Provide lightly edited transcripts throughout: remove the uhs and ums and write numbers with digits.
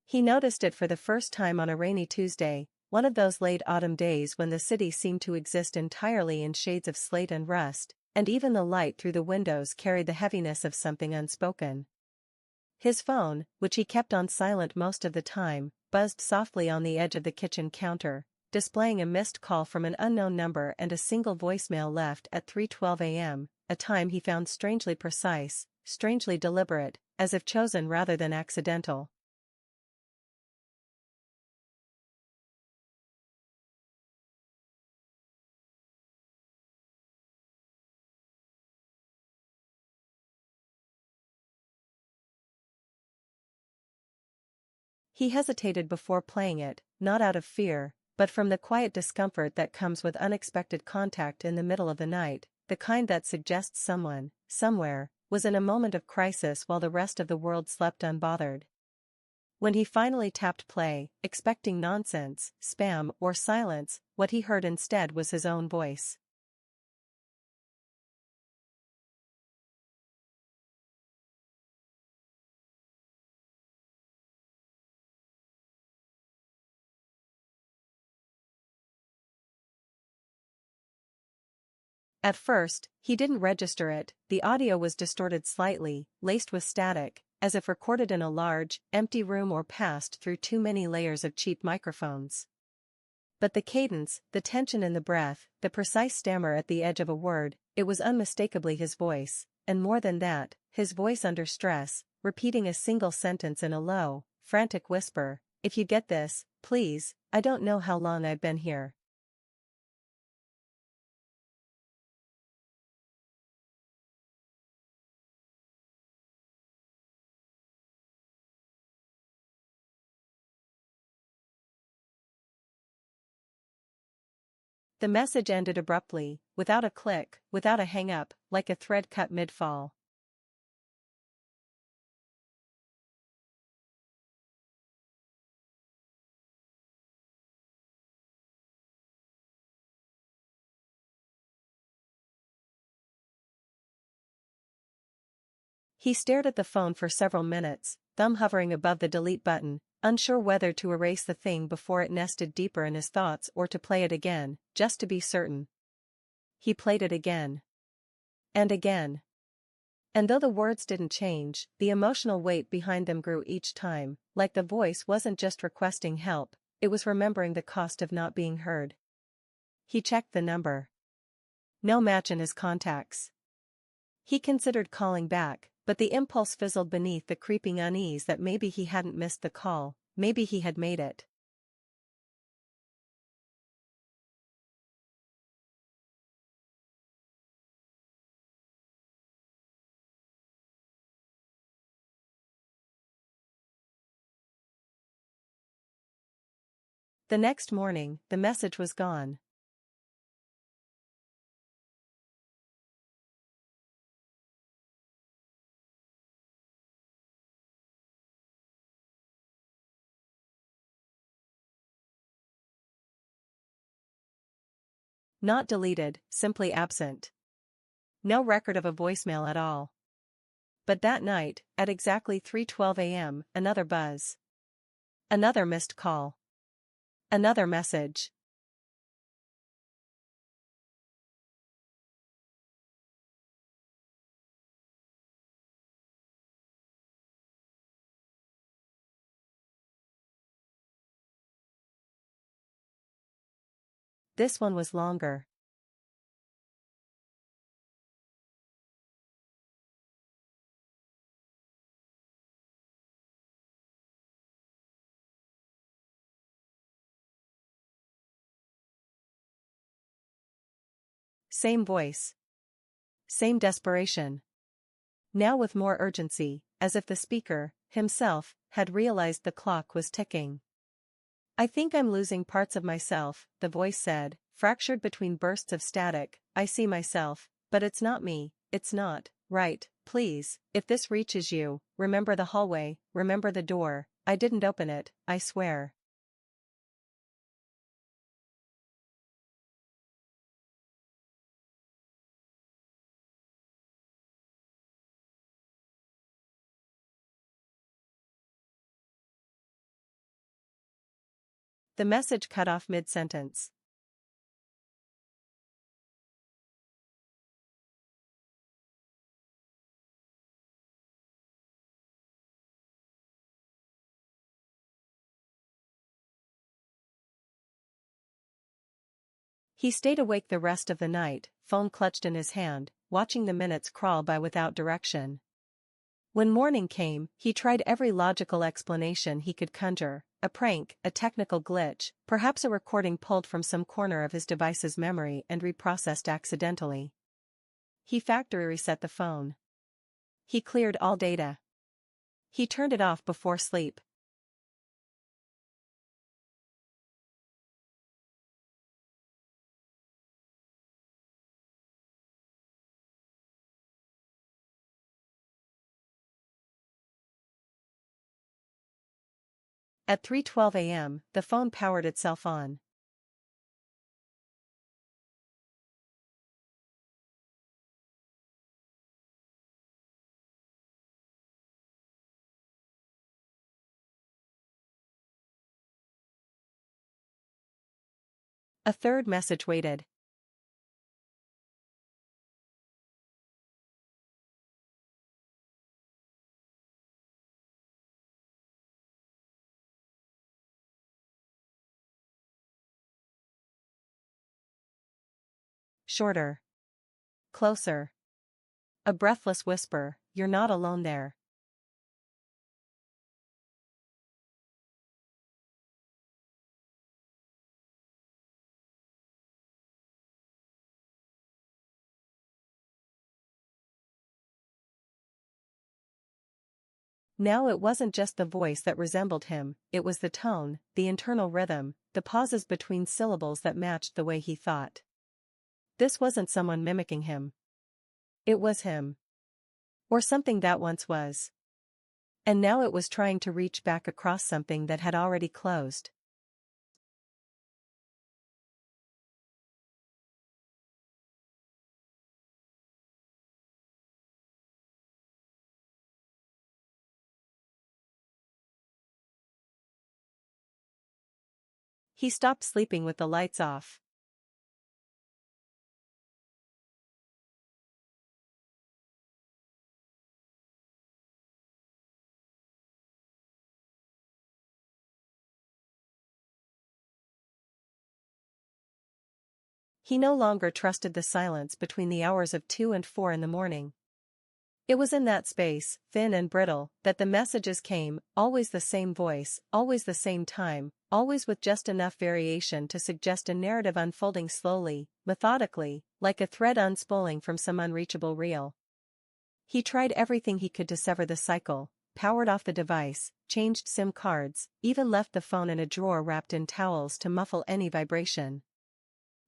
He noticed it for the first time on a rainy Tuesday, one of those late autumn days when the city seemed to exist entirely in shades of slate and rust, and even the light through the windows carried the heaviness of something unspoken. His phone, which he kept on silent most of the time, buzzed softly on the edge of the kitchen counter, displaying a missed call from an unknown number and a single voicemail left at 3:12 a.m., a time he found strangely precise, strangely deliberate, as if chosen rather than accidental. He hesitated before playing it, not out of fear, but from the quiet discomfort that comes with unexpected contact in the middle of the night, the kind that suggests someone, somewhere, was in a moment of crisis while the rest of the world slept unbothered. When he finally tapped play, expecting nonsense, spam, or silence, what he heard instead was his own voice. At first, he didn't register it. The audio was distorted slightly, laced with static, as if recorded in a large, empty room or passed through too many layers of cheap microphones. But the cadence, the tension in the breath, the precise stammer at the edge of a word, it was unmistakably his voice, and more than that, his voice under stress, repeating a single sentence in a low, frantic whisper, "If you get this, please, I don't know how long I've been here." The message ended abruptly, without a click, without a hang-up, like a thread cut mid-fall. He stared at the phone for several minutes, thumb hovering above the delete button, unsure whether to erase the thing before it nested deeper in his thoughts or to play it again, just to be certain. He played it again. And again. And though the words didn't change, the emotional weight behind them grew each time, like the voice wasn't just requesting help, it was remembering the cost of not being heard. He checked the number. No match in his contacts. He considered calling back, but the impulse fizzled beneath the creeping unease that maybe he hadn't missed the call, maybe he had made it. The next morning, the message was gone. Not deleted, simply absent. No record of a voicemail at all. But that night, at exactly 3:12 a.m., another buzz. Another missed call. Another message. This one was longer. Same voice. Same desperation. Now with more urgency, as if the speaker, himself, had realized the clock was ticking. "I think I'm losing parts of myself," the voice said, fractured between bursts of static. "I see myself, but it's not me, it's not, right, please, if this reaches you, remember the hallway, remember the door, I didn't open it, I swear." The message cut off mid-sentence. He stayed awake the rest of the night, phone clutched in his hand, watching the minutes crawl by without direction. When morning came, he tried every logical explanation he could conjure: a prank, a technical glitch, perhaps a recording pulled from some corner of his device's memory and reprocessed accidentally. He factory reset the phone. He cleared all data. He turned it off before sleep. At 3:12 a.m., the phone powered itself on. A third message waited. Shorter. Closer. A breathless whisper: "You're not alone there." Now it wasn't just the voice that resembled him, it was the tone, the internal rhythm, the pauses between syllables that matched the way he thought. This wasn't someone mimicking him. It was him. Or something that once was. And now it was trying to reach back across something that had already closed. He stopped sleeping with the lights off. He no longer trusted the silence between the hours of 2 and 4 in the morning. It was in that space, thin and brittle, that the messages came, always the same voice, always the same time, always with just enough variation to suggest a narrative unfolding slowly, methodically, like a thread unspooling from some unreachable reel. He tried everything he could to sever the cycle, powered off the device, changed SIM cards, even left the phone in a drawer wrapped in towels to muffle any vibration.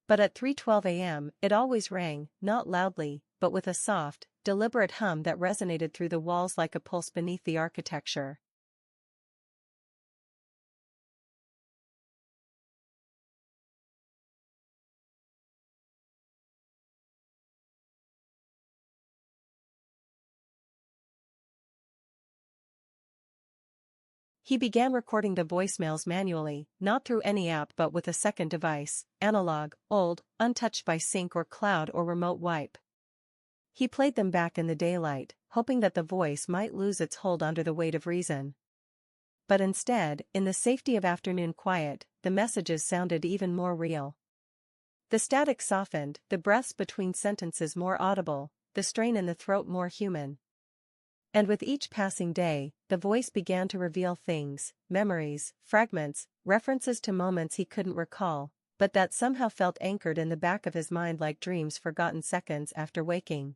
But at 3:12 a.m., it always rang, not loudly, but with a soft, deliberate hum that resonated through the walls like a pulse beneath the architecture. He began recording the voicemails manually, not through any app but with a second device, analog, old, untouched by sync or cloud or remote wipe. He played them back in the daylight, hoping that the voice might lose its hold under the weight of reason. But instead, in the safety of afternoon quiet, the messages sounded even more real. The static softened, the breaths between sentences more audible, the strain in the throat more human. And with each passing day, the voice began to reveal things, memories, fragments, references to moments he couldn't recall, but that somehow felt anchored in the back of his mind like dreams forgotten seconds after waking.